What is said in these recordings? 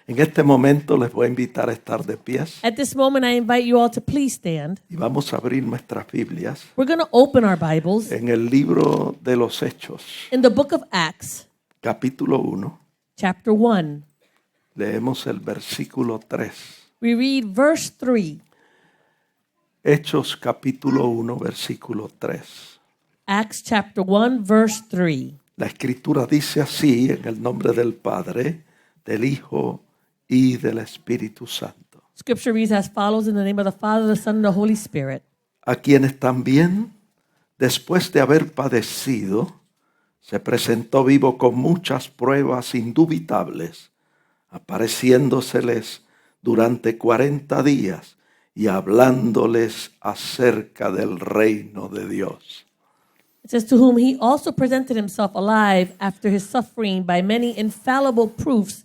En este momento les voy a invitar a estar de pies At this moment, I invite you all to please stand. y vamos a abrir nuestras Biblias We're going to open our Bibles en el libro de los Hechos, in the book of Acts, capítulo 1. chapter 1. Leemos el versículo 3. We read verse 3. Hechos capítulo 1, versículo 3. Acts chapter 1, verse 3. La escritura dice así en el nombre del Padre, del Hijo y del Espíritu Santo. Scripture reads as follows in the name of the Father, the Son, and the Holy Spirit. A quienes también, después de haber padecido, se presentó vivo con muchas pruebas indubitables, apareciéndoseles durante 40 días y hablándoles acerca del reino de Dios. It says, to whom he also presented himself alive after his suffering by many infallible proofs,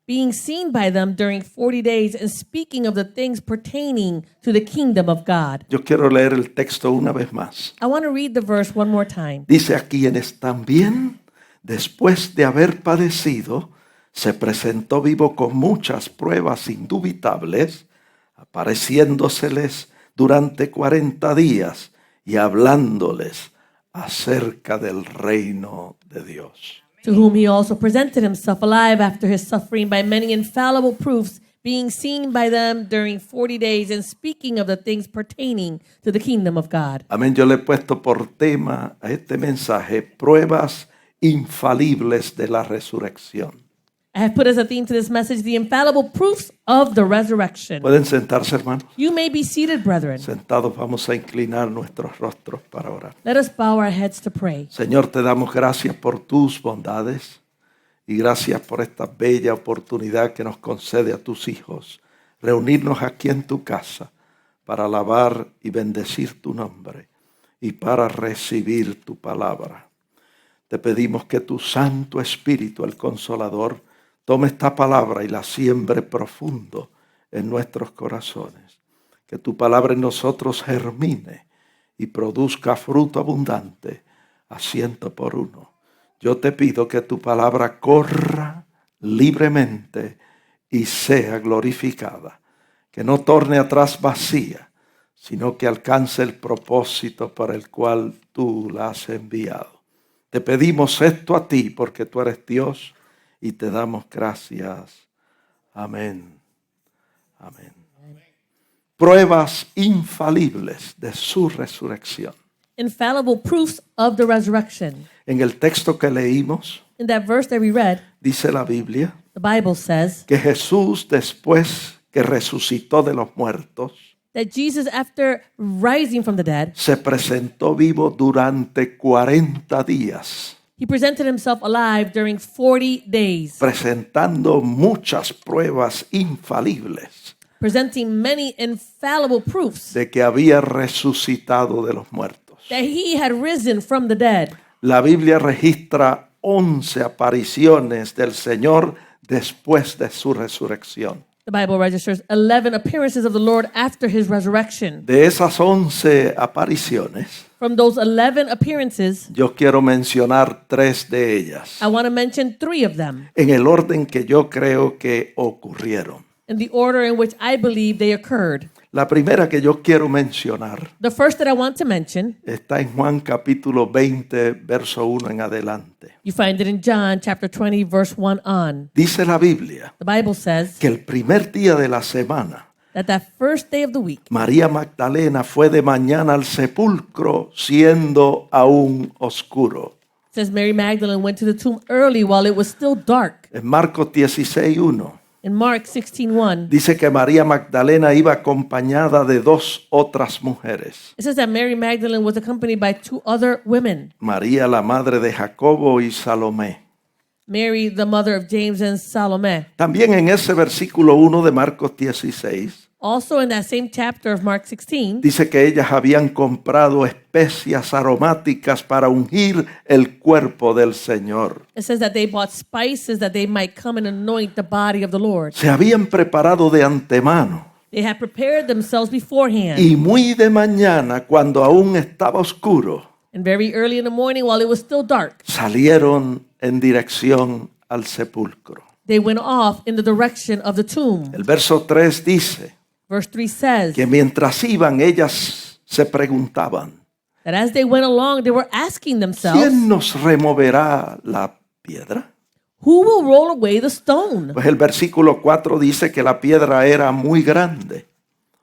being seen by them during 40 days and speaking of the things pertaining to the kingdom of God. Yo quiero leer el texto una vez más. I want to read the verse one more time. Dice: a quienes también, después de haber padecido, se presentó vivo con muchas pruebas indubitables, apareciéndoseles durante 40 días y hablándoles acerca del reino de Dios. To whom he also presented himself alive after his suffering by many infallible proofs, being seen by them during 40 days and speaking of the things pertaining to the kingdom of God. Amén. Yo le he puesto por tema a este mensaje pruebas infalibles de la resurrección. I have put as a theme to this message the infallible proofs of the resurrection. ¿Pueden sentarse, hermanos? You may be seated, brethren. Sentados, vamos a inclinar nuestros rostros para orar. Let us bow our heads to pray. Señor, te damos gracias por tus bondades y gracias por esta bella oportunidad que nos concede a tus hijos, reunirnos aquí en tu casa para alabar y bendecir tu nombre y para recibir tu palabra. Te pedimos que tu Santo Espíritu, el Consolador, tome esta palabra y la siembre profundo en nuestros corazones. Que tu palabra en nosotros germine y produzca fruto abundante a 100%. Yo te pido que tu palabra corra libremente y sea glorificada. Que no torne atrás vacía, sino que alcance el propósito para el cual tú la has enviado. Te pedimos esto a ti porque tú eres Dios y te damos gracias. Amén. Amén. Pruebas infalibles de su resurrección. Infallible proofs of the resurrection. En el texto que leímos, In that verse that we read, dice la Biblia the Bible says que Jesús, después que resucitó de los muertos, that Jesus, after rising from the dead, se presentó vivo durante 40 días, he presented himself alive during 40 days, presentando muchas pruebas infalibles presenting many infallible proofs de que había resucitado de los muertos. that he had risen from the dead. La Biblia registra 11 apariciones del Señor después de su resurrección. The Bible registers 11 appearances of the Lord after his resurrection. De esas 11 apariciones, From those 11 appearances, yo quiero mencionar 3 de ellas, I want to mention 3 of them en el orden que yo creo que ocurrieron. in the order in which I believe they occurred. La primera que yo quiero mencionar The first that I want to mention, está en Juan capítulo 20, verso 1 en adelante. you find it in John chapter 20, verse 1 on. Dice la Biblia The Bible says que el primer día de la semana, that first day of the week, María Magdalena fue de mañana al sepulcro siendo aún oscuro. it says Mary Magdalene went to the tomb early while it was still dark. En Marcos 16:1 In Mark 16:1, dice que María Magdalena iba acompañada de 2 otras mujeres. it says that Mary Magdalene was accompanied by 2 other women, María, la madre de Jacobo, y Salomé. Mary, the mother of James and Salome. También en ese versículo 1 de Marcos 16 Also in that same chapter of Mark 16, dice que ellas habían comprado especias aromáticas para ungir el cuerpo del Señor. it says that they bought spices that they might come and anoint the body of the Lord. Se habían preparado de antemano. They had prepared themselves beforehand. Y muy de mañana, cuando aún estaba oscuro, And very early in the morning, while it was still dark, salieron en dirección al sepulcro. they went off in the direction of the tomb. El verso 3 dice Verse 3 says que mientras iban, ellas se preguntaban, that as they went along, they were asking themselves, ¿quién nos removerá la piedra? who will roll away the stone? Pues el versículo 4 dice que la piedra era muy grande.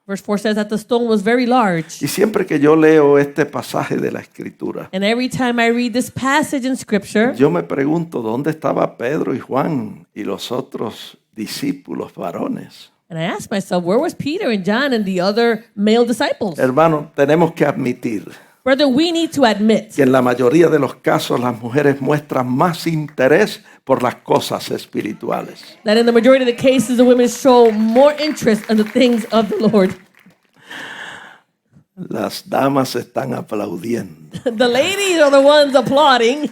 Verse 4 says that the stone was very large. Y siempre que yo leo este pasaje de la Escritura, And every time I read this passage in Scripture, yo me pregunto dónde estaba Pedro y Juan y los otros discípulos varones. and I ask myself, where was Peter and John and the other male disciples? Hermano, tenemos que admitir Brother, we need to admit que en la mayoría de los casos las mujeres muestran más interés por las cosas espirituales. that in the majority of the cases, the women show more interest in the things of the Lord. Las damas están aplaudiendo. The ladies are the ones applauding.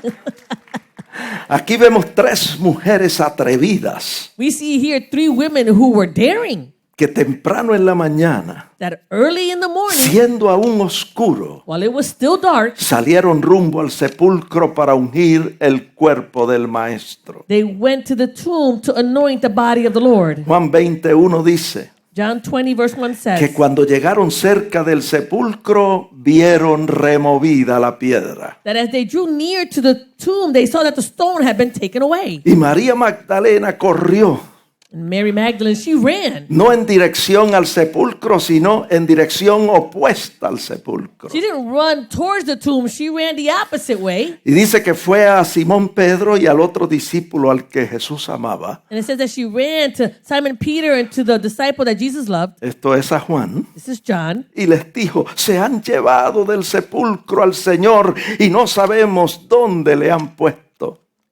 Aquí vemos tres mujeres atrevidas We see here 3 women who were daring que temprano en la mañana, that early in the morning, siendo aún oscuro, while it was still dark, salieron rumbo al sepulcro para ungir el cuerpo del maestro. they went to the tomb to anoint the body of the Lord. Juan 21 dice John 20 verse 1 que says cuando llegaron cerca del sepulcro vieron removida la piedra. that as they drew near to the tomb, they saw that the stone had been taken away. Y María Magdalena corrió, And Mary Magdalene, she ran. no en dirección al sepulcro, sino en dirección opuesta al sepulcro. She didn't run towards the tomb. She ran the opposite way. Y dice que fue a Simón Pedro y al otro discípulo al que Jesús amaba. And it says that she ran to Simon Peter and to the disciple that Jesus loved. Esto es a Juan. This is John. Y les dijo, se han llevado del sepulcro al Señor y no sabemos dónde le han puesto.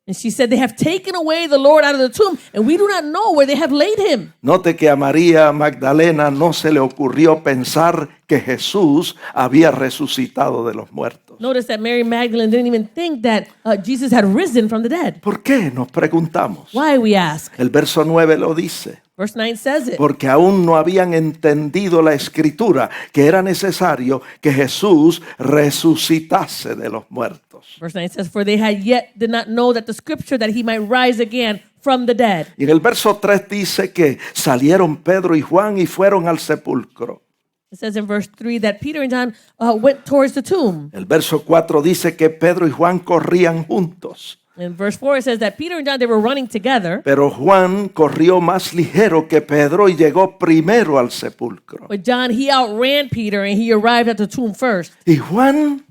And she said, they have taken away the Lord out of the tomb, and we do not know where they have laid him. Note que a María Magdalena no se le ocurrió pensar que Jesús había resucitado de los muertos. Notice that Mary Magdalene didn't even think that Jesus had risen from the dead. ¿Por qué? Nos preguntamos. Why, we ask? El verso 9 lo dice. Verse 9 says it. Porque aún no habían entendido la escritura, que era necesario que Jesús resucitase de los muertos. Verse 9 says, for they had yet did not know that the scripture that he might rise again from the dead. Y en el verso 3 dice que salieron Pedro y Juan y fueron al sepulcro. It says in verse 3 that Peter and John went towards the tomb. El verso 4 dice que Pedro y Juan corrían juntos. In verse 4 it says that Peter and John, they were running together. Pero Juan corrió más ligero que Pedro y llegó primero al sepulcro. But John, he outran Peter and he arrived at the tomb first. Y Juan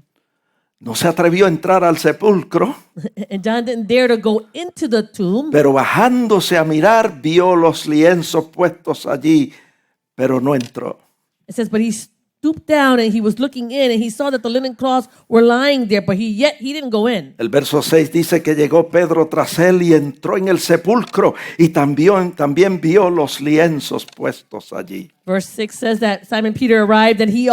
no se atrevió a entrar al sepulcro, And John didn't dare to go into the tomb. pero bajándose a mirar vio los lienzos puestos allí, pero no entró. It says, but he stooped down and he was looking in and he saw that the linen cloths were lying there, but he didn't go in. El verso 6 dice que llegó Pedro tras él y entró en el sepulcro y también vio los lienzos puestos allí. Verse 6 says that Simon Peter arrived and he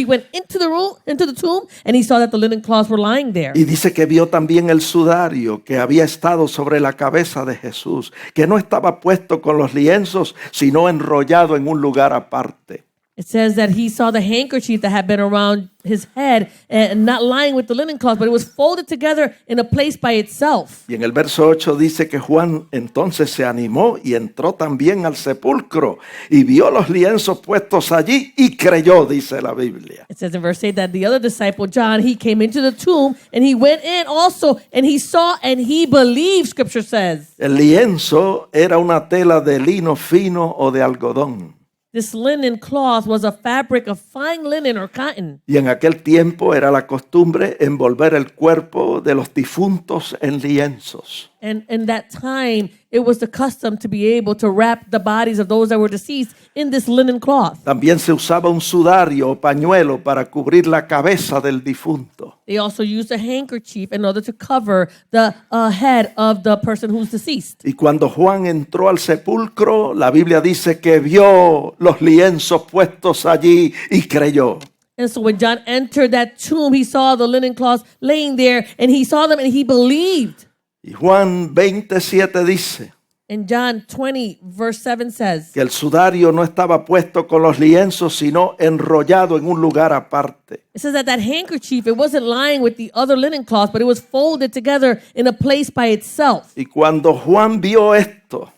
went into the tomb, and he saw that the linen cloths were lying there. Y dice que vio también el sudario que había estado sobre la cabeza de Jesús, que no estaba puesto con los lienzos, sino enrollado en un lugar aparte. It says that he saw the handkerchief that had been around his head and not lying with the linen cloth, but it was folded together in a place by itself. Y en el verso 8 dice que Juan entonces se animó y entró también al sepulcro y vio los lienzos puestos allí y creyó, dice la Biblia. It says in verse 8 that the other disciple, John, he came into the tomb and he went in also and he saw and he believed, scripture says. El lienzo era una tela de lino fino o de algodón. This linen cloth was a fabric of fine linen or cotton. Y en aquel tiempo era la costumbre envolver el cuerpo de los difuntos en lienzos. And in that time, it was the custom to be able to wrap the bodies of those that were deceased in this linen cloth. También se usaba un sudario o pañuelo para cubrir la cabeza del difunto. They also used a handkerchief in order to cover the head of the person who's deceased. Y cuando Juan entró al sepulcro, la Biblia dice que vio los lienzos puestos allí y creyó. And so when John entered that tomb, he saw the linen cloths laying there, and he saw them and he believed. Y Juan 27 dice And John 20, verse 7 says que el sudario no estaba puesto con los lienzos, sino enrollado en un lugar aparte. it says that that handkerchief, it wasn't lying with the other linen cloth, but it was folded together in a place by itself. Y cuando Juan vio esto,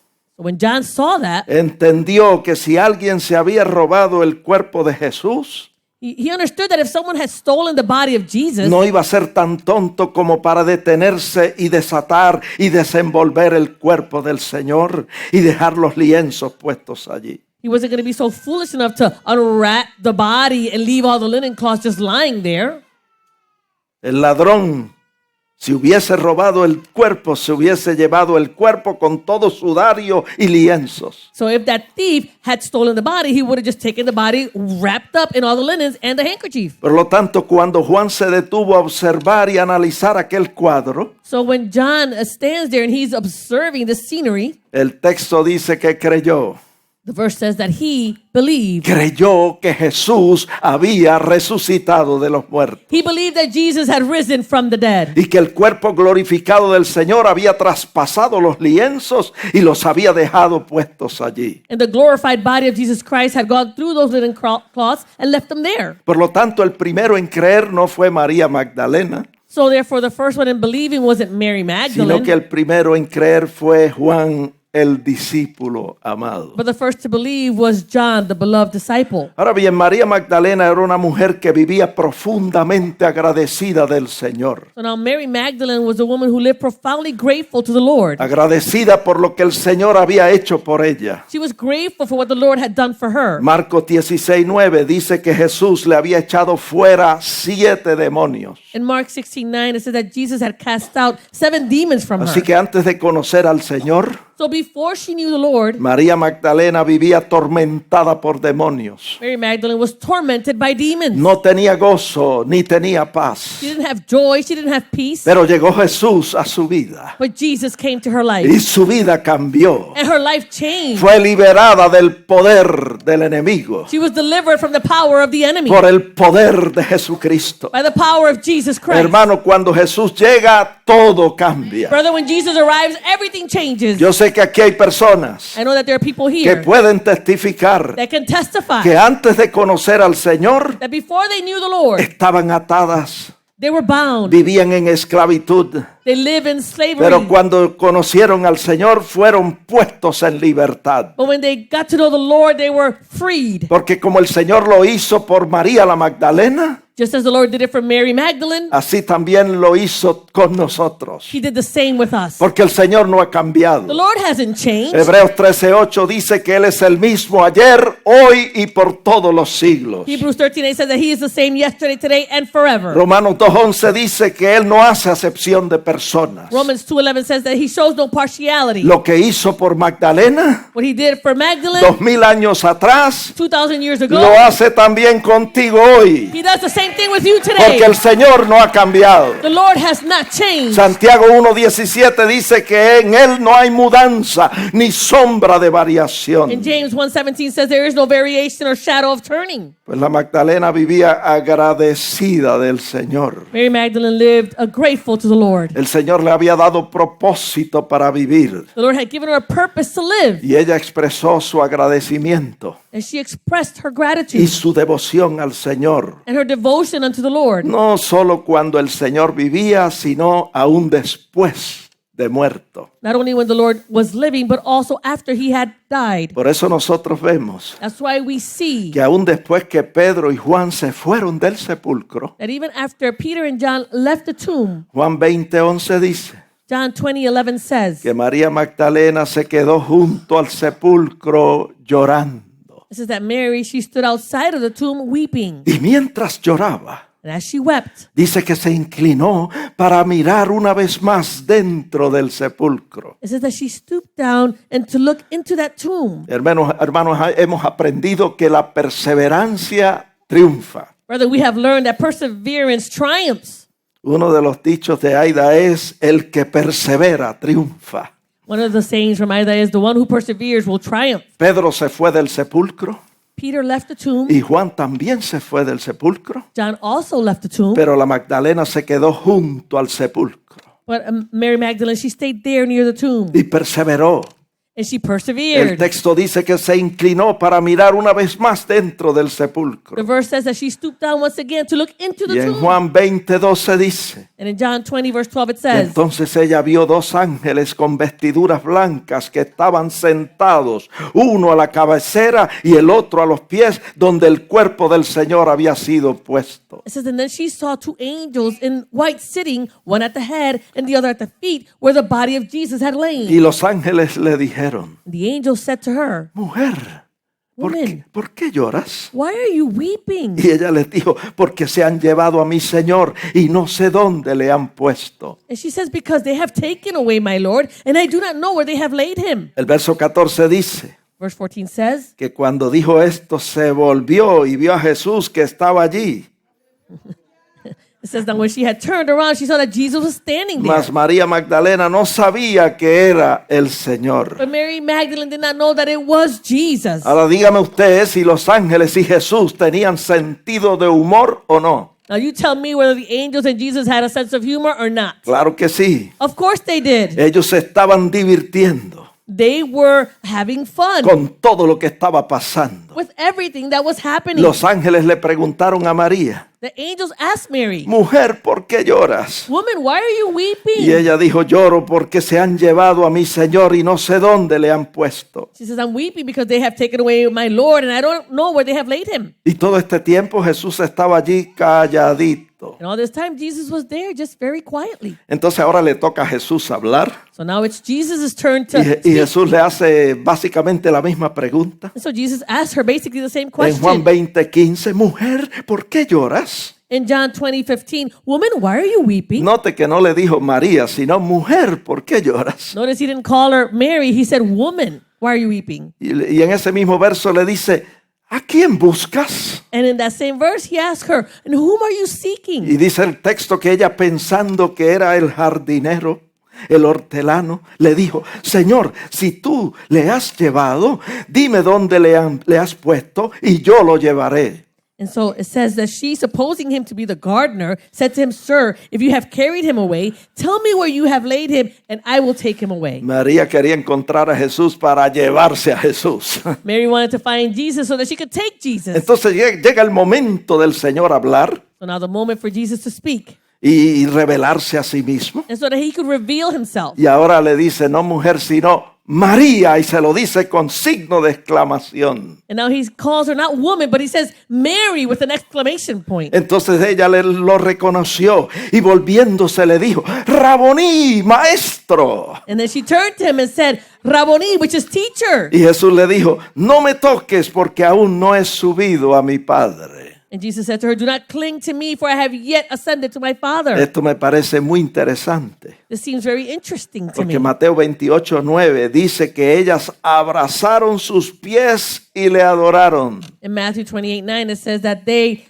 When John saw that, entendió que si alguien se había robado el cuerpo de Jesús, he understood that if someone had stolen the body of Jesus, no iba a ser tan tonto como para detenerse y desatar y desenvolver el cuerpo del Señor y dejar los lienzos puestos allí. he wasn't going to be so foolish enough to unwrap the body and leave all the linen cloths just lying there. El ladrón, si hubiese robado el cuerpo, se hubiese llevado el cuerpo con todo sudario y lienzos. So if that thief had stolen the body, he would have just taken the body wrapped up in all the linens and the handkerchief. Por lo tanto, cuando Juan se detuvo a observar y analizar aquel cuadro, So when John stands there and he's observing the scenery, el texto dice que creyó. the verse says that he believed. Creyó que Jesús había resucitado de los muertos He believed that Jesus had risen from the dead. y que el cuerpo glorificado del Señor había traspasado los lienzos y los había dejado puestos allí. And the glorified body of Jesus Christ had gone through those linen cloths and left them there. Por lo tanto, el primero en creer no fue María Magdalena, So therefore, the first one in believing wasn't Mary sino Magdalene, que el primero en creer fue Juan, el discípulo amado. but the first to believe was John, the beloved disciple. Ahora bien, María Magdalena era una mujer que vivía profundamente agradecida del Señor. So now Mary Magdalene was a woman who lived profoundly grateful to the Lord. Agradecida por lo que el Señor había hecho por ella. She was grateful for what the Lord had done for her. Marcos 16:9 dice que Jesús le había echado fuera 7 demonios. In Mark 16:9, it says that Jesus had cast out 7 demons from Así her. que antes de conocer al Señor, So before she knew the Lord, María Magdalena vivía atormentada por demonios. Mary Magdalene was tormented by demons. No tenía gozo ni tenía paz. She didn't have joy, she didn't have peace, Pero llegó Jesús a su vida but Jesus came to her y life. su vida cambió. And her life changed. Fue liberada del poder del enemigo She was delivered from the power of the enemy por el poder de Jesucristo. by the power of Jesus Christ. Hermano, cuando Jesús llega, todo cambia. Brother, when Jesus arrives, everything changes. Yo sé que aquí hay personas I know that there are people que here pueden testificar that can testify que antes de conocer al Señor that before they knew the Lord, estaban atadas, they were bound. vivían en esclavitud, They live in slavery. pero cuando conocieron al Señor fueron puestos en libertad. But when they got to know the Lord, they were freed. Porque como el Señor lo hizo por María la Magdalena, Just as the Lord did it for Mary Magdalene, así también lo hizo con nosotros. He did the same with us. Porque el Señor no ha The cambiado. Lord hasn't changed. Hebreos 13:8 dice que Él es el mismo ayer, hoy y por todos los siglos. Hebrews 13:8 says that He is the same yesterday, today, and forever. Romanos 2:11 dice que Él no hace acepción de personas. Romans 2:11 says that He shows no partiality. Lo que hizo por Magdalena What He did for Magdalene 2000 años atrás, 2,000 years ago, lo hace también contigo hoy. He does the same thing with you today. Porque el Señor no ha cambiado. The Lord has not changed. Santiago 1:17 dice que en Él no hay mudanza ni sombra de variación. And James 1:17 says there is no variation or shadow of turning. Pues la Magdalena vivía agradecida del Señor. Mary Magdalene lived grateful to the Lord. El Señor le había dado propósito para vivir The Lord had given her a purpose to live, y ella expresó su agradecimiento and she expressed her y gratitude su devoción al Señor. and her devotion unto the Lord. No solo cuando el Señor vivía, sino aún después de muerto. Not only when the Lord was living, but also after He had died. Por eso nosotros vemos That's why we see que aún después que Pedro y Juan se fueron del sepulcro, that even after Peter and John left the tomb, Juan 20:11 dice John 20:11 says, que María Magdalena se quedó junto al sepulcro llorando. it says that Mary, she stood outside of the tomb weeping. Y mientras lloraba, And as she wept, dice que se inclinó para mirar una vez más dentro del sepulcro. it says that she stooped down and to look into that tomb. Hermanos, hemos aprendido que la perseverancia triunfa. Brother, we have learned that perseverance triumphs. Uno de los dichos de Aida es: el que persevera triunfa. One of the sayings from Isaiah is the one who perseveres will triumph. Pedro se fue del sepulcro Peter left the tomb. y Juan también se fue del sepulcro, John also left the tomb. pero la Magdalena se quedó junto al sepulcro But Mary Magdalene, she stayed there near the tomb. y perseveró. And she El persevered. texto dice que se inclinó para mirar una vez más dentro del The sepulcro. verse says that she stooped down once again to look into Y the en tomb. Juan 20:12 dice, And in John 20, verse 12, it que says, entonces ella vio dos ángeles con vestiduras blancas que estaban sentados, uno a la cabecera y el otro a los pies, donde el cuerpo del Señor había sido puesto. it says, and then she saw two angels in white sitting, one at the head and the other at the feet, where the body of Jesus had lain. Y los ángeles le dijeron, The angel said to her, mujer, Woman, ¿por qué lloras? why are you weeping? Y ella les dijo, porque se han llevado a mi Señor y no sé dónde le han puesto. And she says, because they have taken away my Lord, and I do not know where they have laid him. El verso 14 dice Verse 14 says, que cuando dijo esto se volvió y vio a Jesús que estaba allí. it says that when she had turned around, she saw that Jesus was standing there. Mas María Magdalena no sabía que era el Señor. But Mary Magdalene did not know that it was Jesus. Ahora dígame usted si los ángeles y Jesús tenían sentido de humor o no. Now you tell me whether the angels and Jesus had a sense of humor or not. Claro que sí. Of course they did. Ellos se estaban divirtiendo They were having fun con todo lo que estaba pasando. with everything that was happening. Los ángeles le preguntaron a María, The angels asked Mary, mujer, ¿por qué lloras? woman, why are you weeping? Y ella dijo, lloro porque se han llevado a mi Señor y no sé dónde le han puesto. She says, I'm weeping because they have taken away my Lord and I don't know where they have laid him. Y todo este tiempo Jesús estaba allí calladito. And all this time, Jesus was there just very quietly. Entonces ahora le toca a Jesús hablar. So now it's Jesus' turn to Y speak. Jesús le hace básicamente la misma pregunta. And so Jesus asked her basically the same En Juan question. 20:15, mujer, ¿por qué lloras? In John 20:15, woman, why are you weeping? Note que no le dijo María, sino mujer, ¿por qué lloras? Notice he didn't call her Mary. He said, woman, why are you weeping? Y en ese mismo verso le dice, ¿a quién buscas? And in that same verse, he asked her, and whom are you seeking? Y dice el texto que ella, pensando que era el jardinero, el hortelano, le dijo, Señor, si tú le has llevado, dime dónde le has puesto y yo lo llevaré. And so it says that she, supposing him to be the gardener, said to him, Sir, if you have carried him away, tell me where you have laid him, and I will take him away. María quería encontrar a Jesús para llevarse a Jesús. Mary wanted to find Jesus so that she could take Jesus. Entonces llega el momento del Señor hablar So now the moment for Jesus to speak, y revelarse a sí mismo. and so that he could reveal himself. Y ahora le dice, no mujer, sino María, y se lo dice con signo de exclamación. And now he calls her not woman, but he says Mary with an exclamation point. Entonces ella lo reconoció y volviéndose le dijo, Raboní, maestro. And then she turned to him and said, Rabboni, which is teacher. Y Jesús le dijo, no me toques porque aún no he subido a mi Padre. And Jesus said to her, do not cling to me, for I have yet ascended to my Father. Esto me parece muy interesante. This seems very interesting to Porque me. Mateo 28:9 dice que ellas abrazaron sus pies y le adoraron. In Matthew 28:9, it says that they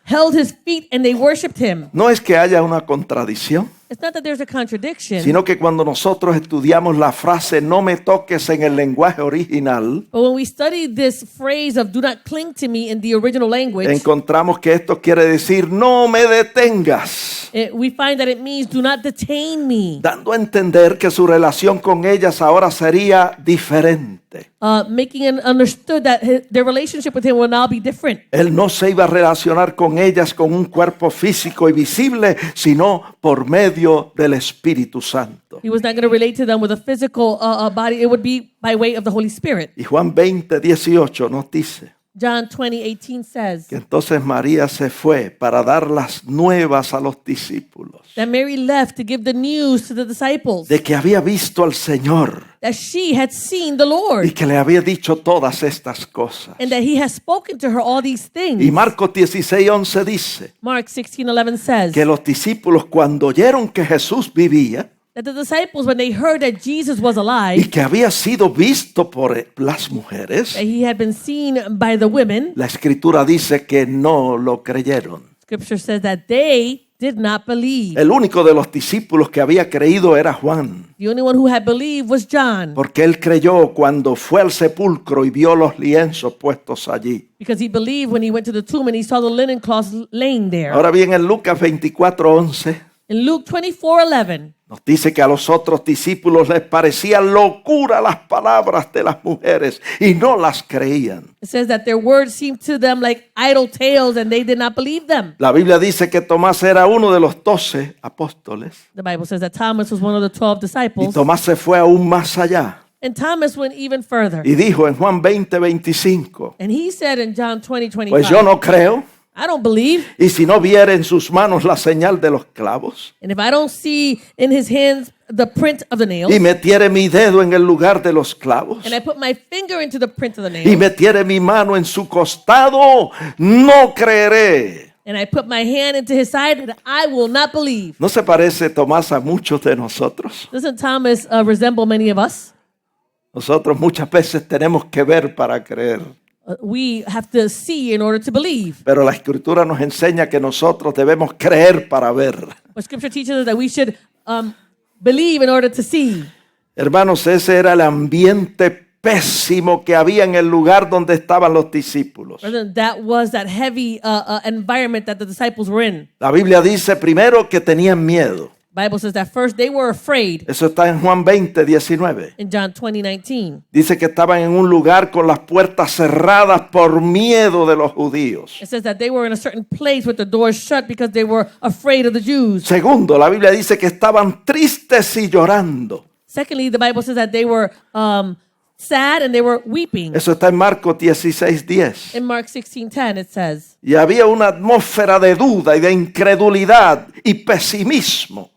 held his feet and they worshiped him. No es que haya una contradicción, It's not that there's a contradiction, sino que cuando nosotros estudiamos la frase no me toques en el lenguaje original, but when we study this phrase of do not cling to me in the original language, encontramos que esto quiere decir no me detengas, we find that it means do not detain me, dando a entender que su relación con ellas ahora sería diferente. making it understood that their relationship with him will now be different. Él no se iba a relacionar con ellas con un cuerpo físico y visible, sino por medio del Espíritu Santo. He was not going to relate to them with a physical body. It would be by way of the Holy Spirit. Y Juan 20:18 nos dice John 20:18 says que entonces María se fue para dar las nuevas a los discípulos that Mary left to give the news to the disciples de que había visto al Señor that she had seen the y Lord que le había dicho todas estas cosas. and that he has spoken to her all these things. Y Marcos 16:11 dice Mark 16:11 says que los discípulos cuando oyeron que Jesús vivía that the disciples, when they heard that Jesus was y alive, que había sido visto por las mujeres, that he had been seen by the women, la escritura dice que no lo creyeron. Scripture says that they did not believe. El único de los discípulos que había creído era Juan, The only one who had believed was John, porque él creyó cuando fue al sepulcro y vio los lienzos puestos allí. because he believed when he went to the tomb and he saw the linen cloths laying there. Ahora bien, en Lucas 24:11 In Luke 24:11, Nos dice que a los otros discípulos les parecían locura las palabras de las mujeres y no las creían. It says that their words seemed to them like idle tales and they did not believe them. La Biblia dice que Tomás era uno de los 12 apóstoles The Bible says that Thomas was one of the 12 y disciples. Tomás se fue aún más allá And Thomas went even further. y dijo en Juan 20:25, And he said in John 20:25, pues yo no creo, I don't believe. y si no viera en sus manos la señal de los clavos And if I don't see in his hands the print of the nails, y metiere mi dedo en el lugar de los clavos and I put my finger into the print of the y nails, metiere mi mano en su costado, no creeré. and I put my hand into his side, that I will not believe. ¿No se parece Tomás a muchos de nosotros? Doesn't Thomas resemble many of us? Nosotros muchas veces tenemos que ver para creer, We have to see in order to believe. pero la Escritura nos enseña que nosotros debemos creer para ver. But Scripture teaches us that we should believe in order to see. Hermanos, ese era el ambiente pésimo que había en el lugar donde estaban los discípulos. That was that heavy environment that the disciples were in. La Biblia dice primero que tenían miedo. Bible says that first they were afraid Eso está en Juan 20:19. in John 20:19. Dice que estaban en un lugar con las puertas cerradas por miedo de los judíos. It says that they were in a certain place with the doors shut because they were afraid of the Jews. Segundo, la Biblia dice que estaban tristes y llorando. Secondly, the Bible says that they were sad and they were weeping. Eso está en Marcos 16:10. In Mark 16:10 it says, Y había una atmósfera de duda y de incredulidad y pesimismo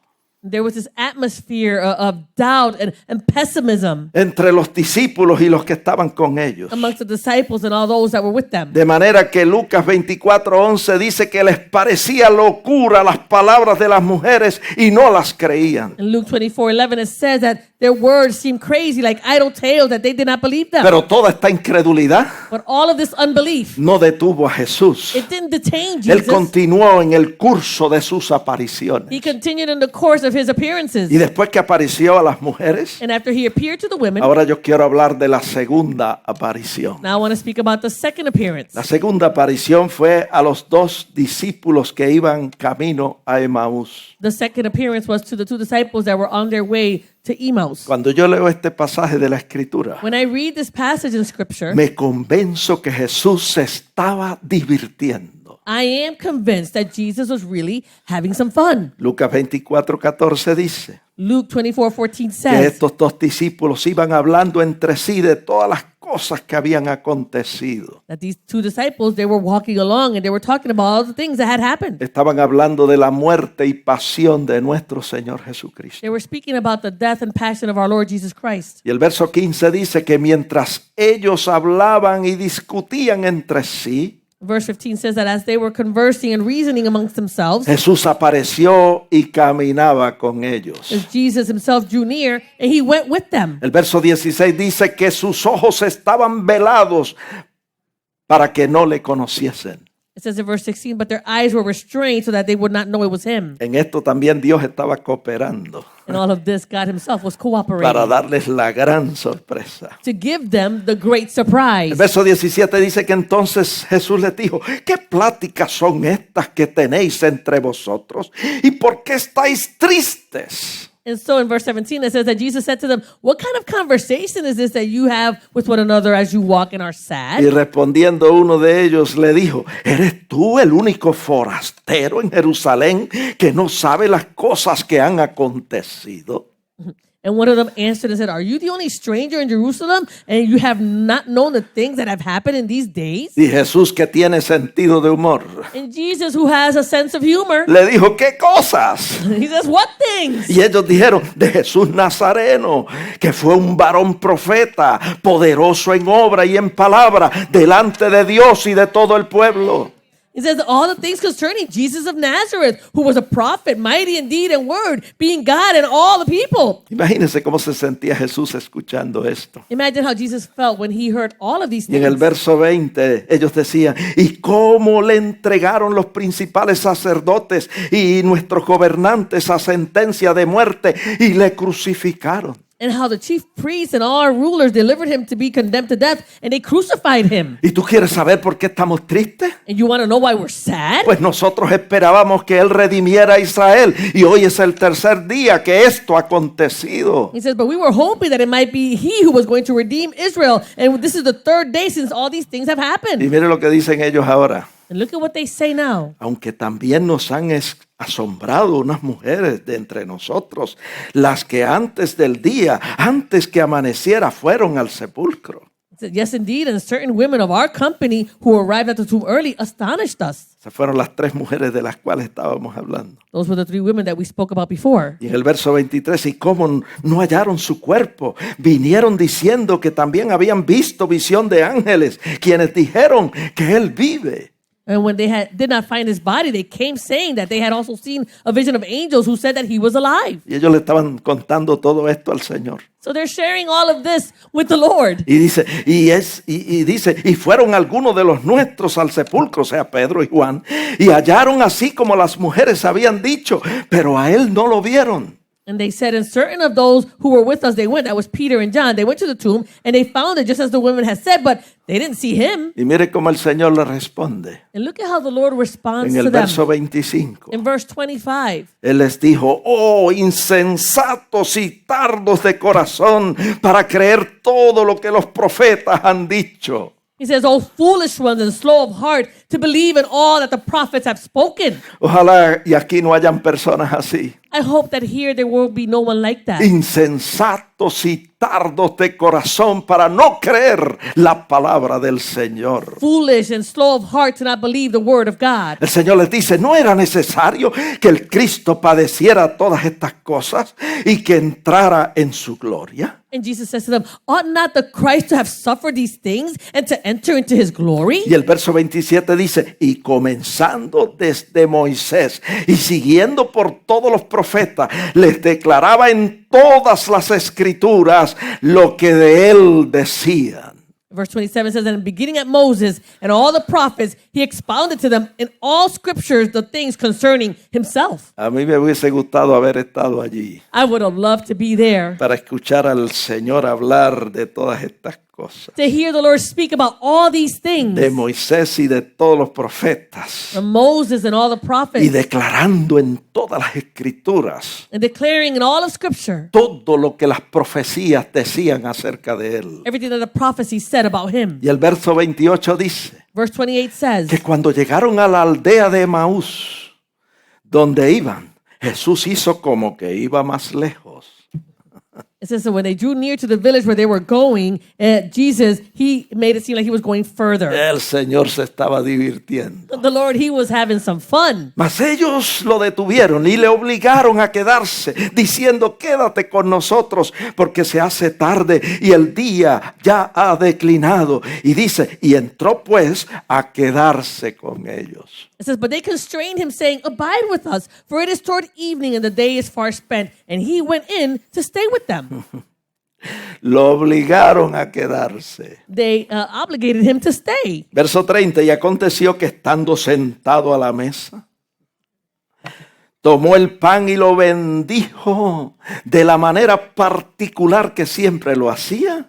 there was this atmosphere of doubt and pessimism entre los discípulos y los que estaban con ellos. amongst the disciples and all those that were with them. De manera que Lucas 24:11 dice que les parecía locura las palabras de las mujeres y no las creían. In Luke 24:11 it says that their words seemed crazy, like idle tales, that they did not believe them. Pero toda esta incredulidad But all of this unbelief, no detuvo a Jesús. it didn't detain Él Jesus. continuó en el curso de sus apariciones. He continued in the course of his appearances. Y después que apareció a las mujeres, And after he appeared to the women, ahora yo quiero hablar de la segunda aparición. now I want to speak about the second appearance. La segunda aparición fue a los 2 discípulos que iban camino a Emaús. The second appearance was to the 2 disciples that were on their way to Emmaus. Cuando yo leo este pasaje de la Escritura, When I read this passage in Scripture, me convenzo que Jesús se estaba divirtiendo. I am convinced that Jesus was really having some fun. Lucas 24:14 dice Luke 24:14 que says estos 2 discípulos iban hablando entre sí de todas las cosas que habían acontecido. that these 2 disciples, they were walking along and they were talking about all the things that had happened. Estaban hablando de la muerte y pasión de nuestro Señor Jesucristo. They were speaking about the death and passion of our Lord Jesus Christ. Y el verso 15 dice que mientras ellos hablaban y discutían entre sí, Verse 15 says that as they were conversing and reasoning amongst themselves, Jesús apareció y caminaba con ellos. as Jesus himself drew near and he went with them. El verso 16 dice que sus ojos estaban velados para que no le conociesen. It says in verse 16, but their eyes were restrained so that they would not know it was him. En esto también Dios estaba cooperando And all of this, God himself was cooperating para darles la gran sorpresa. to give them the great El surprise. verso 17 dice que entonces Jesús les dijo, ¿qué pláticas son estas que tenéis entre vosotros? ¿Y por qué estáis tristes? And so in verse 17, it says that Jesus said to them, what kind of conversation is this that you have with one another as you walk and are sad? Y respondiendo uno de ellos le dijo, ¿eres tú el único forastero en Jerusalén que no sabe las cosas que han acontecido? And one of them answered and said, are you the only stranger in Jerusalem and you have not known the things that have happened in these days? Y Jesús, que tiene sentido de humor, And Jesus, who has a sense of humor, le dijo, ¿qué cosas? he says, what things? Y ellos dijeron, de Jesús Nazareno, que fue un varón profeta, poderoso en obra y en palabra, delante de Dios y de todo el pueblo. He says all the things concerning Jesus of Nazareth, who was a prophet, mighty in deed and word, being God and all the people. Imagínense cómo se sentía Jesús escuchando esto. Imagine how Jesus felt when he heard all of these Y en el things. verso 20 ellos decían, ¿y cómo le entregaron los principales sacerdotes y nuestros gobernantes a sentencia de muerte y le crucificaron? And how the chief priests and all our rulers delivered him to be condemned to death, and they crucified him. ¿Y tú quieres saber por qué estamos tristes? And you want to know why we're sad? Pues nosotros esperábamos que Él redimiera a Israel y hoy es el tercer día que esto ha acontecido. He says, but we were hoping that it might be he who was going to redeem Israel. And this is the third day since all these things have Y happened. mire lo que dicen ellos ahora. And look at what they say now. Aunque también nos han asombrado unas mujeres de entre nosotros, las que antes del día, antes que amaneciera, fueron al sepulcro. It said, yes, indeed, and certain women of our company who arrived at the tomb early astonished us. Esas fueron las tres mujeres de las cuales estábamos hablando. Those were the three women that we spoke about before. Y en el verso 23, y como no hallaron su cuerpo, vinieron diciendo que también habían visto visión de ángeles, quienes dijeron que Él vive. And when they did not find his body, they came saying that they had also seen a vision of angels who said that he was alive. Y ellos le estaban contando todo esto al Señor. So they're sharing all of this with the Lord. Y dice, y fueron algunos de los nuestros al sepulcro, o sea, Pedro y Juan, y hallaron así como las mujeres habían dicho, pero a Él no lo vieron. And they said, and certain of those who were with us, they went. That was Peter and John. They went to the tomb and they found it just as the women had said, but they didn't see him. Y mire cómo el Señor le responde. And look at how the Lord responds En to el them. verso 25. In verse 25. Él les dijo, oh, insensatos y tardos de corazón para creer todo lo que los profetas han dicho. He says, oh, foolish ones and slow of heart to believe in all that the prophets have spoken. Ojalá y aquí no hayan personas así. I hope that here there will be no one like that. Insensatos y tardos de corazón para no creer la palabra del Señor. Foolish and slow of heart to not believe the word of God. El Señor les dice, ¿no era necesario que el Cristo padeciera todas estas cosas y que entrara en su gloria? And Jesus says to them, ought not the Christ to have suffered these things and to enter into his glory? Y el verso 27 dice, y comenzando desde Moisés y siguiendo por todos los profetas, les declaraba en todas las escrituras lo que de él decían. Verse 27 says, and beginning at Moses and all the prophets, he expounded to them in all scriptures the things concerning himself. A mí me hubiese gustado haber estado allí I would have loved to be there para escuchar al Señor hablar de todas estas cosas, to hear the Lord speak about all these things de Moisés y de todos los profetas, from Moses and all the y prophets, declarando en todas las escrituras and declaring in all of scripture todo lo que las profecías decían acerca de él. everything that the prophecy said about him. Y el verso 28 dice Verse 28 says, que cuando llegaron a la aldea de Emaús, donde iban, Jesús hizo como que iba más lejos. it says, so when they drew near to the village where they were going, Jesus, he made it seem like he was going further. El Señor se estaba divirtiendo. The Lord, he was having some fun. Mas ellos lo detuvieron y le obligaron a quedarse, diciendo, quédate con nosotros, porque se hace tarde y el día ya ha declinado. Y dice, y entró pues a quedarse con ellos. It says, but they constrained him, saying, abide with us, for it is toward evening, and the day is far spent. And he went in to stay with them. Lo obligaron a quedarse. They obligated him to stay. Verso 30, y aconteció que estando sentado a la mesa, tomó el pan y lo bendijo de la manera particular que siempre lo hacía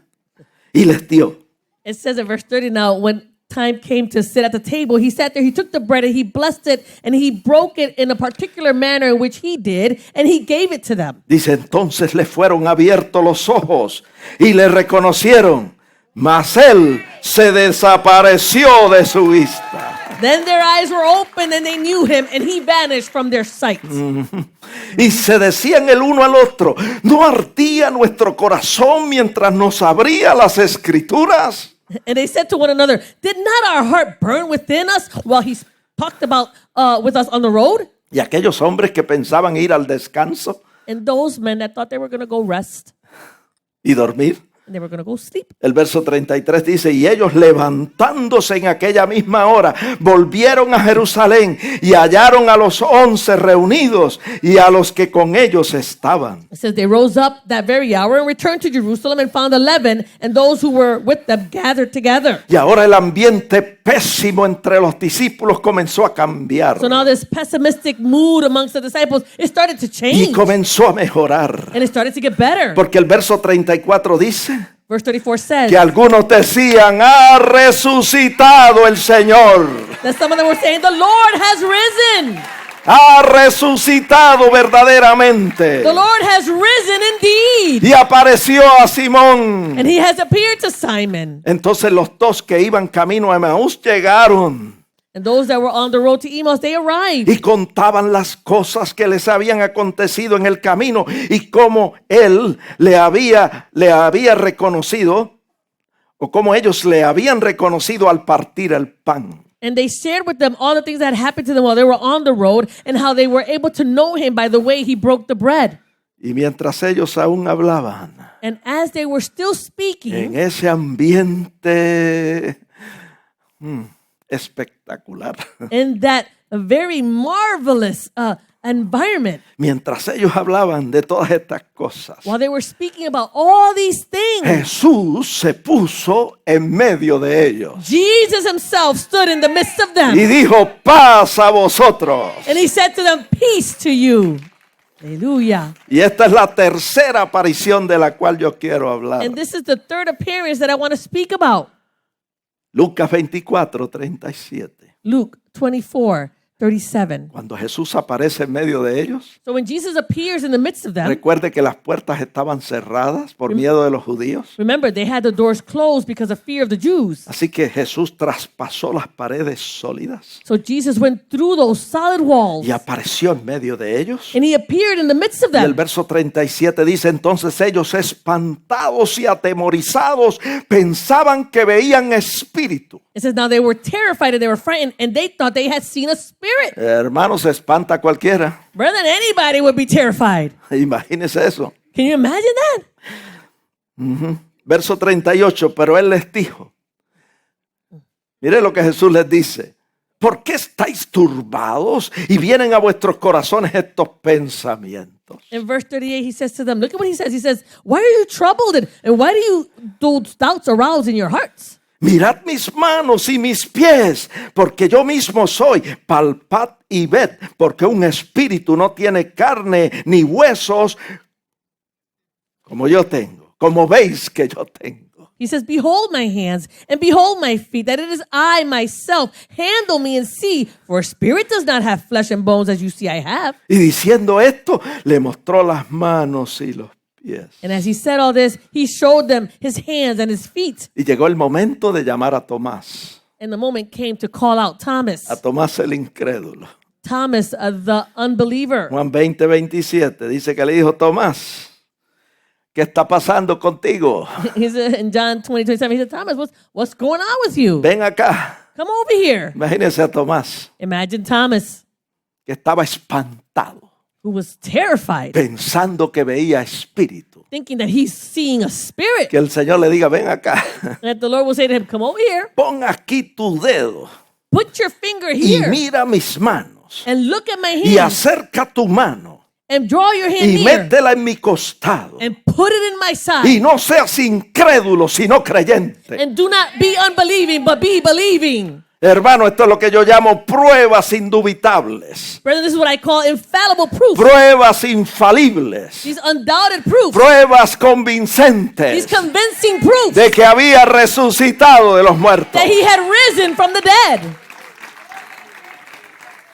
y les dio. It says in verse 30, now when time came to sit at the table, he sat there, he took the bread and he blessed it and he broke it in a particular manner in which he did, and he gave it to them. Dice, entonces le fueron abiertos los ojos y le reconocieron, mas él se desapareció de su vista. Then their eyes were opened and they knew him, and he vanished from their sight. Y se decían el uno al otro, ¿no ardía nuestro corazón mientras nos abría las escrituras? And they said to one another, did not our heart burn within us while he talked about with us on the road? Y aquellos hombres que pensaban ir al descanso And those men that thought they were going to go rest, y dormir. and they were going to go sleep. El verso 33 dice, y ellos levantándose en aquella misma hora, volvieron a Jerusalén y hallaron a los 11 reunidos y a los que con ellos estaban. It says they rose up that very hour and returned to Jerusalem and found 11, and those who were with them gathered together. Y ahora el ambiente pésimo entre los discípulos comenzó a cambiar So now this pessimistic mood amongst the disciples, it started to y change. comenzó a mejorar. And it started to get better. Porque el verso 34 dice Verse 34 says que algunos decían, ha resucitado el Señor. that some of them were saying, the Lord has risen. Ha resucitado verdaderamente. The Lord has risen indeed. Y apareció a Simón. And he has appeared to Simon. Entonces los dos que iban camino a Emaús llegaron And those that were on the road to Emmaus, they arrived. y contaban las cosas que les habían acontecido en el camino y cómo él le había reconocido, o cómo ellos le habían reconocido al partir el pan. And they shared with them all the things that happened to them while they were on the road and how they were able to know him by the way he broke the bread. Y mientras ellos aún hablaban And as they were still en speaking, ese ambiente espectacular, in that very marvelous environment, mientras ellos hablaban de todas estas cosas, while they were speaking about all these things, Jesús se puso en medio de ellos Jesus himself stood in the midst of y them. dijo, paz a vosotros. And he said to them, peace to you. Hallelujah. Y esta es la tercera aparición de la cual yo quiero hablar. And this is the third appearance that I want to speak about. Lucas 24:37. Luke 24:37. Cuando Jesús aparece en medio de ellos, So when Jesus appears in the midst of them, recuerde que las puertas estaban cerradas por miedo de los judíos. remember they had the doors closed because of fear of the Jews. Así que Jesús traspasó las paredes sólidas So Jesus went through those solid walls y apareció en medio de ellos. and he appeared in the midst of Y el them. verso 37 dice, entonces ellos espantados y atemorizados pensaban que veían espíritu. It says now they were terrified and they were frightened and they thought they had seen a spirit. Hermanos, se espanta a cualquiera. Brother, anybody would be terrified. Imagínese eso. Can you imagine that? Verso 38, pero él les dijo, mire lo que Jesús les dice, ¿por qué estáis turbados y vienen a vuestros corazones estos pensamientos? In verse 38, he says to them, look at what he says. He says, why are you troubled and why do those doubts arouse in your hearts? Mirad mis manos y mis pies, porque yo mismo soy. Palpad y ved, porque un espíritu no tiene carne ni huesos como yo tengo, como veis que yo tengo. He says, behold my hands and behold my feet, that it is I myself. Handle me and see, for a spirit does not have flesh and bones as you see I have. Y diciendo esto, le mostró las manos y los pies. And as he said all this, he showed them his hands and his feet. Y llegó el momento de llamar a Tomás, And the moment came to call out Thomas. a Tomás el incrédulo. Thomas, the unbeliever. Juan 20:27 dice que le dijo, Tomás, ¿qué está pasando contigo? He said in John 20:27, he said, Thomas, what's going on with you? Ven acá. Come over here. Imagínense a Tomás, Imagine Thomas, que estaba espantado, who was terrified, pensando que veía espíritu. thinking that he's seeing a spirit. Que el Señor le diga, ven acá, That the Lord will say to him, come over here, pon aquí tu dedo put your finger y here, mira mis manos and look at my y hand, acerca tu mano and draw your hand y near, métela en mi costado. and put it in my side. Y no seas incrédulo, sino creyente. And do not be unbelieving, but be believing. Hermano, esto es lo que yo llamo pruebas indubitables, Brethren, this is what I call infallible proof. pruebas infalibles, These undoubted proof. pruebas These convincentes convincing proof de que había resucitado de los muertos. that he had risen from the dead.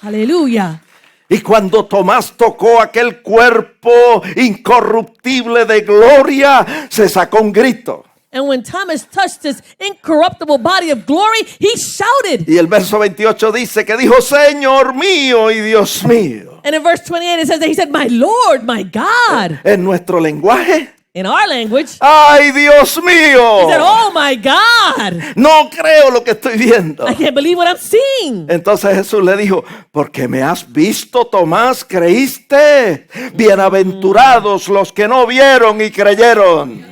Hallelujah. Y cuando Tomás tocó aquel cuerpo incorruptible de gloria, se sacó un grito. And when Thomas touched this incorruptible body of glory, he shouted. Y el verso 28 dice que dijo, Señor mío y Dios mío. And in verse 28, it says that he said, my Lord, my God. En nuestro lenguaje, In our language, ¡ay, Dios he mío! said, oh my God. No creo lo que estoy viendo. I can't believe what I'm seeing. Entonces Jesús le dijo, porque me has visto, Tomás, ¿creíste? Bienaventurados los que no vieron y creyeron.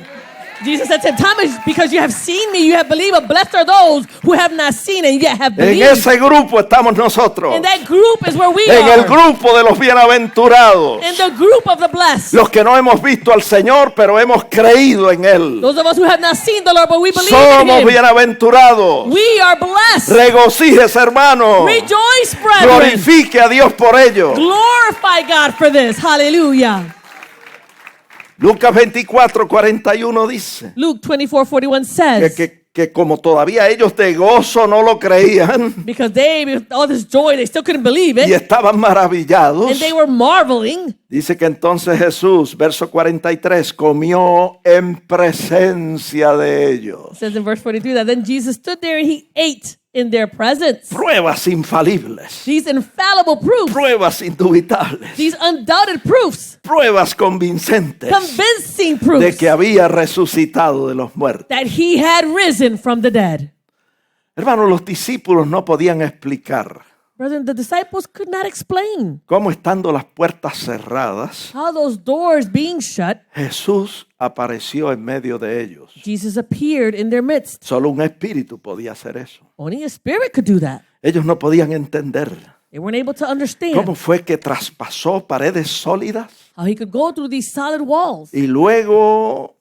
Jesus said to him, Thomas, because you have seen me, you have believed, but blessed are those who have not seen and yet have En believed. ese grupo estamos nosotros. And that group is where we En el are. grupo de los bienaventurados. In the group of the blessed. Los que no hemos visto al Señor, pero hemos creído en Él. Those of us who have not seen the Lord, but we believe in Somos him. bienaventurados. We are blessed. Regocíjese, hermano. Rejoice, brethren. Glorifique a Dios por ello. Glorify God for this. Hallelujah. Lucas 24:41 dice Luke 24:41 says, que como todavía ellos de gozo no lo creían because they, with all this joy, they still couldn't believe y it, estaban maravillados, and they were marveling. dice que entonces Jesús, verso 43, comió en presencia de ellos. It says in verse 43 that then Jesus stood there and he ate in their presence. Pruebas infalibles, These infallible proofs, pruebas indubitables, these undoubted proofs, pruebas convincentes convincing de proofs que había resucitado de los muertos. that he had risen from the dead. Hermanos, los discípulos no podían explicar Brethren, the disciples could not explain cómo, estando las puertas cerradas, how those doors being shut, Jesús apareció en medio de ellos. Jesus appeared in their midst. Solo un espíritu podía hacer eso. Only a spirit could do that. Ellos no podían entender They weren't able to understand cómo fue que traspasó paredes sólidas how he could go through these solid walls, y luego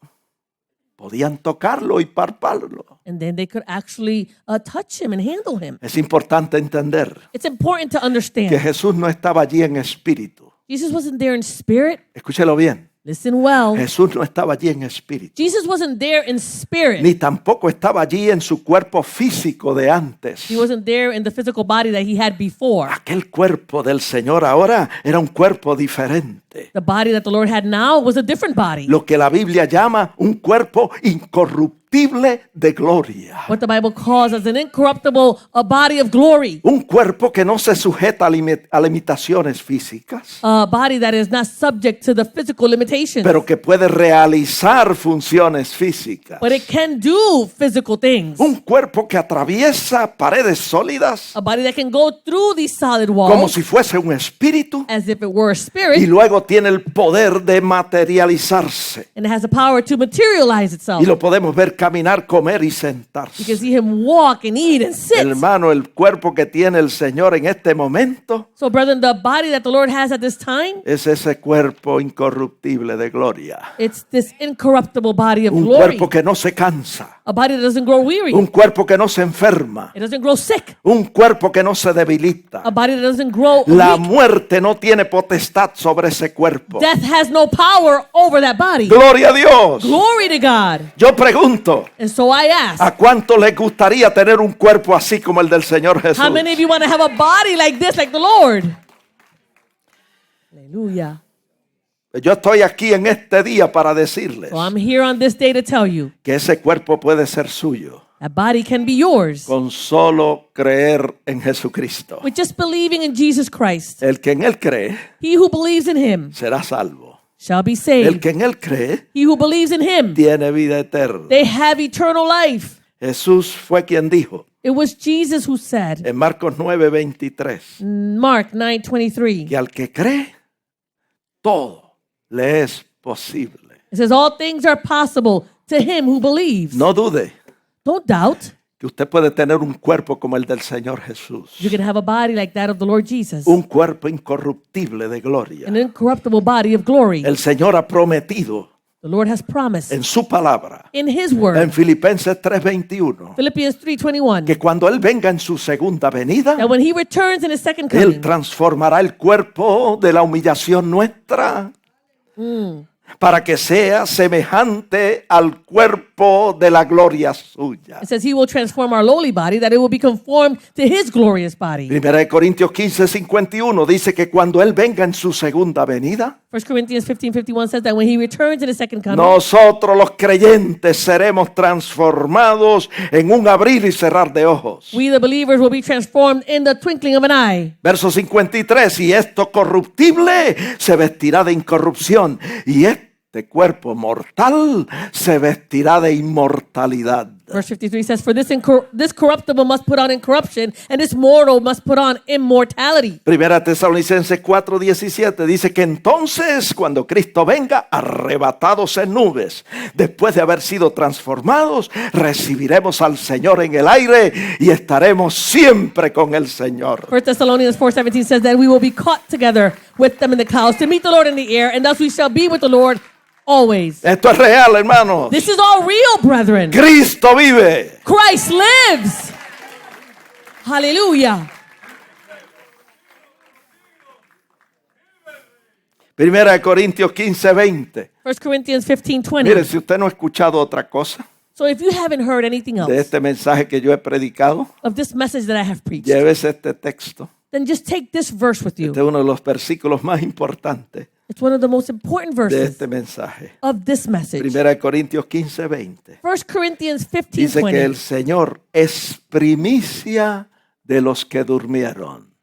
podían tocarlo y palparlo. and then they could actually touch him and handle him. Es importante entender It's important to que understand. Jesús no estaba allí en espíritu. Jesus wasn't there in spirit. Escúchelo bien. Listen well. Jesús no estaba allí en espíritu. Jesus wasn't there in spirit. Ni tampoco estaba allí en su cuerpo físico de antes. He wasn't there in the physical body that he had before. Aquel cuerpo del Señor ahora era un cuerpo diferente. The body that the Lord had now was a different body. Lo que la Biblia llama un cuerpo incorruptible de gloria. What the Bible calls as an incorruptible a body of glory. Un cuerpo que no se sujeta a limitaciones físicas, A body that is not subject to the physical limitations. pero que puede realizar funciones físicas. But it can do physical things. Un cuerpo que atraviesa paredes sólidas A body that can go through these solid como walls si fuese un espíritu as if it were a y spirit, luego tiene el poder de materializarse. and it has the power to materialize itself. Y lo podemos ver caminar, comer y You can sentarse. see him walk and eat and sit. Hermano, el cuerpo que tiene el Señor en este momento So, brethren, the body that the Lord has at this time, es ese cuerpo incorruptible de gloria. it's this incorruptible body of Un glory. cuerpo que no se cansa. A body that doesn't grow weary. Un cuerpo que no se enferma. It doesn't grow sick. Un cuerpo que no se debilita. A body that doesn't grow La weak. muerte no tiene potestad sobre ese cuerpo. Death has no power over that body. Gloria a Dios. Glory to God. Yo pregunto, And so I ask, ¿a cuánto les gustaría tener un cuerpo así como el del Señor Jesús? how many of you want to have a body like this, like the Lord? Hallelujah. Yo estoy aquí en este día para decirles So I'm here on this day to tell you que ese cuerpo puede ser suyo that body can be yours con solo creer en Jesucristo. with just believing in Jesus Christ. El que en Él cree He who believes in him será salvo. shall be El saved. que en Él cree He who believes in him, tiene vida eterna. they have eternal life. Jesús fue quien dijo It was Jesus who said, en Marcos 9:23 Mark 9:23, que al que cree, todo le es posible. it says, all things are possible to him who believes. No dude Don't doubt. que usted puede tener un cuerpo como el del Señor Jesús. You can have a body like that of the Lord Jesus, Un cuerpo incorruptible de gloria. an incorruptible body of glory. El Señor ha prometido The Lord has promised en su palabra, in his en word, Filipenses 3:21, Philippians 3:21, que cuando Él venga en su segunda venida, that when he returns in his second Él coming, transformará el cuerpo de la humillación nuestra para que sea semejante al cuerpo de la gloria suya. it says he will transform our lowly body, that it will be conformed to his glorious body. 1 Corintios 15:51 dice que cuando Él venga en su segunda venida, 1 Corinthians 15:51 says that when he returns in his second coming, nosotros los creyentes seremos transformados en un abrir y cerrar de ojos. we the believers will be transformed in the twinkling of an eye. Verso 53, y esto corruptible se vestirá de incorrupción, y este cuerpo mortal se vestirá de inmortalidad. Verse 53 says, for this corruptible must put on incorruption, and this mortal must put on immortality. Primera Tesalonicenses 4:17 dice que entonces cuando Cristo venga arrebatados en nubes, después de haber sido transformados, recibiremos al Señor en el aire y estaremos siempre con el Señor. 1 Thessalonians 4:17 says that we will be caught together with them in the clouds to meet the Lord in the air, and thus we shall be with the Lord always. Esto es real, hermanos. This is all real, brethren. Cristo vive. Christ lives. Hallelujah. Primera de Corintios 15:20. 1 Corinthians 15:20. Mire, si usted no ha escuchado otra cosa So if you haven't heard anything de else este mensaje que yo he predicado, of this message that I have preached, llévese este texto. then just take this verse with you. Este es uno de los versículos más importantes It's one of the most important de verses este mensaje. of this message. Primera de Corintios 15:20. 1 Corinthians Dice que el 15:20. Señor es primicia de los que durmieron.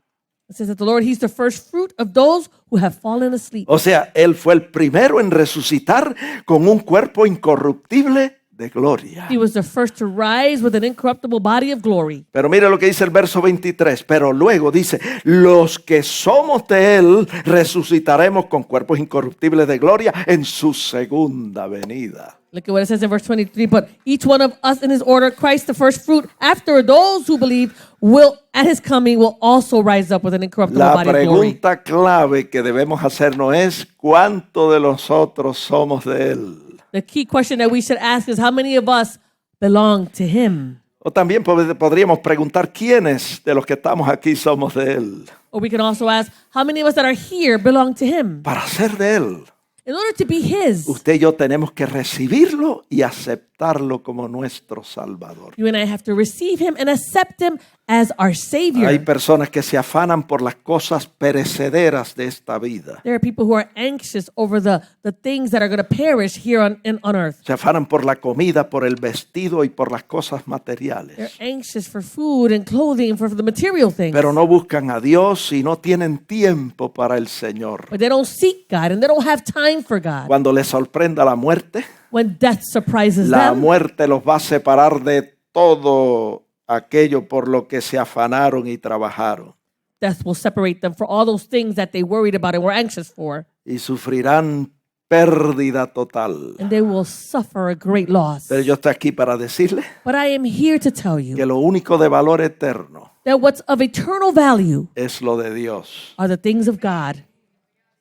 It says that the Lord, He's the first fruit of those who have fallen asleep. O sea, Él fue el primero en resucitar con un cuerpo incorruptible de gloria. He was the first to rise with an incorruptible body of glory. Pero mire lo que dice el verso 23. Pero luego dice, los que somos de Él resucitaremos con cuerpos incorruptibles de gloria en su segunda venida. Look at what it says in verse 23. But each one of us in his order, Christ the first fruit, after those who believe will, at his coming, will also rise up with an incorruptible La body of glory. pregunta clave que debemos hacernos es, ¿cuánto de nosotros somos de Él? The key question that we should ask is how many of us belong to Him? O también podríamos preguntar, ¿quiénes de los que estamos aquí somos de Él? Or we can also ask how many of us that are here belong to Him? Para ser de Él, In order to be His, usted y yo tenemos que recibirlo y aceptarlo como nuestro Salvador. you and I have to receive Him and accept Him as our Hay Savior. personas que se afanan por las cosas perecederas de esta vida. There are people who are anxious over the things that are going to perish here on earth. Se afanan por la comida, por el vestido y por las cosas They're materiales. anxious for food and clothing, for the material things. Pero no buscan a Dios y no tienen tiempo para el Señor. But they don't seek God and they don't have time for God. Cuando les sorprenda la muerte, When death surprises la them, muerte los va a separar de todo aquello por lo que se afanaron y trabajaron. death will separate them for all those things that they worried about and were anxious for. Y sufrirán pérdida total. And they will suffer a great loss. Pero yo estoy aquí para decirle But I am here to tell que you lo único de valor eterno that what's of eternal value es lo de Dios. are the things of God.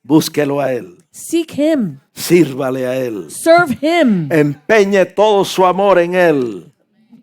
Búsquelo a Él. Seek Him. Sírvale a Él. Serve Him. Empeñe todo su amor en Él.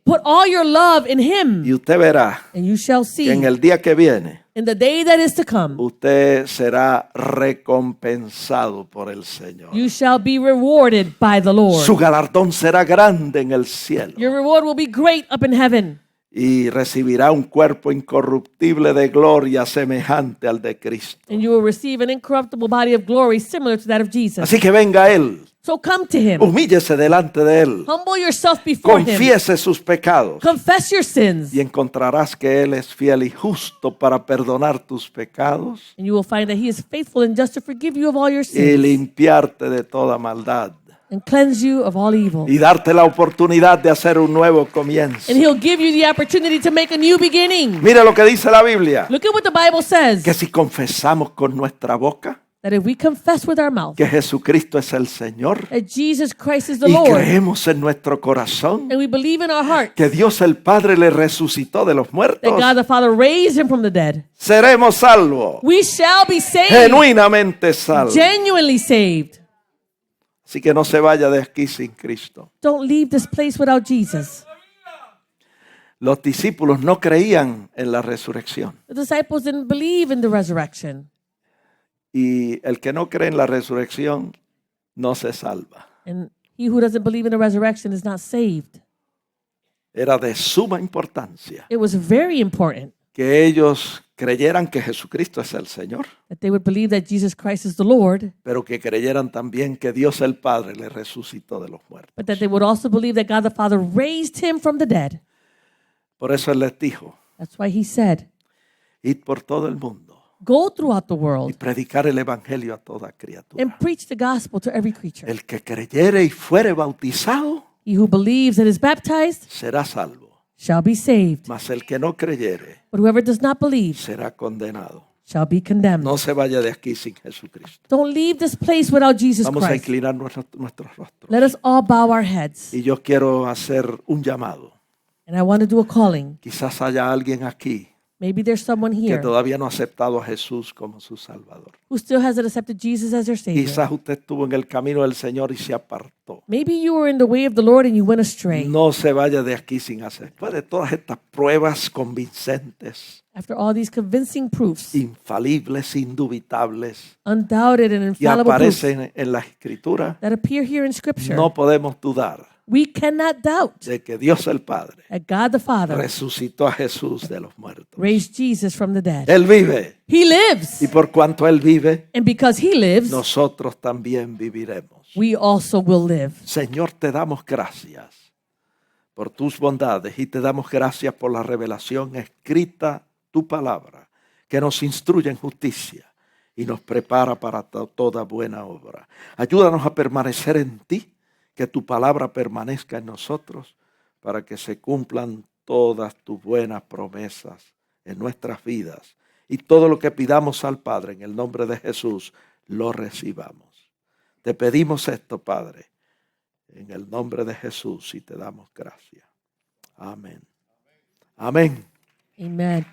Put all your love in Him. Y usted verá And you shall que en see el día que viene, in the day that is to come, usted será recompensado por el Señor. you shall be rewarded by the Lord. Su galardón será grande en el cielo. Your reward will be great up in heaven. Y recibirá un cuerpo incorruptible de gloria semejante al de Cristo. And you will receive an incorruptible body of glory similar to that of Jesus. Así que venga a Él, So come to Him. humíllese delante de Él, Humble yourself before Him. confiese sus pecados Confess your sins. y encontrarás que Él es fiel y justo para perdonar tus pecados And you will find that He is faithful and just to forgive you of all your y sins limpiarte de toda maldad and cleanse you of all evil. y darte la oportunidad de hacer un nuevo comienzo. And He'll give you the opportunity to make a new beginning. Mira lo que dice la Biblia, Look at what the Bible says. que si confesamos con nuestra boca That if we confess with our mouth que Jesucristo es el Señor that Jesus Christ is the y Lord, creemos en nuestro corazón and we believe in our heart que Dios el Padre le resucitó de los that muertos, God the Father raised Him from the dead, seremos salvos, we shall be saved, genuinamente salvos. genuinely saved. Así que no se vaya de aquí sin Cristo. Don't leave this place without Jesus. Los discípulos no creían en la resurrección. The disciples didn't believe in the resurrection. Y el que no cree en la resurrección no se salva. And he who doesn't believe in the resurrection is not saved. Era de suma importancia It was very important que ellos creyeran que Jesucristo es el Señor, that they would believe that Jesus Christ is the Lord, pero que creyeran también que Dios el Padre le resucitó de los muertos. but that they would also believe that God the Father raised Him from the dead. Por eso Él les dijo, That's why He said, id por todo el mundo go throughout the y world predicar el Evangelio a toda criatura. and preach the gospel to every creature. El que creyere y fuere bautizado He who believes and is baptized será salvo, shall be saved, mas el que no creyere but whoever does not believe será condenado. shall be condemned. No se vaya de aquí sin Jesucristo. Don't leave this place without Jesus Vamos a Christ. inclinar nuestros rostros. Let us all bow our heads. Y yo quiero hacer un llamado. And I want to do a calling. Quizás haya alguien aquí Maybe there's someone que here todavía no ha aceptado a Jesús como su Salvador. who still hasn't accepted Jesus as their Savior. Quizás usted estuvo en el camino del Señor y se apartó. Maybe you were in the way of the Lord and you went astray. No se vaya de aquí sin hacer. Después de todas estas pruebas convincentes, After all these convincing proofs, infalibles, indubitables, undoubted and y infallible proofs aparecen en la Escritura, that appear here in Scripture, no podemos dudar we cannot doubt de que Dios el Padre that God the Father resucitó a Jesús de los muertos. raised Jesus from the dead. Él vive, He lives. y por cuanto Él vive, And because He lives, nosotros también viviremos. we also will live. Señor, te damos gracias por tus bondades y te damos gracias por la revelación escrita, tu palabra, que nos instruye en justicia y nos prepara para toda buena obra. Ayúdanos a permanecer en ti, que tu palabra permanezca en nosotros para que se cumplan todas tus buenas promesas en nuestras vidas y todo lo que pidamos al Padre en el nombre de Jesús lo recibamos. Te pedimos esto, Padre, en el nombre de Jesús y te damos gracias. Amén. Amén. Amen.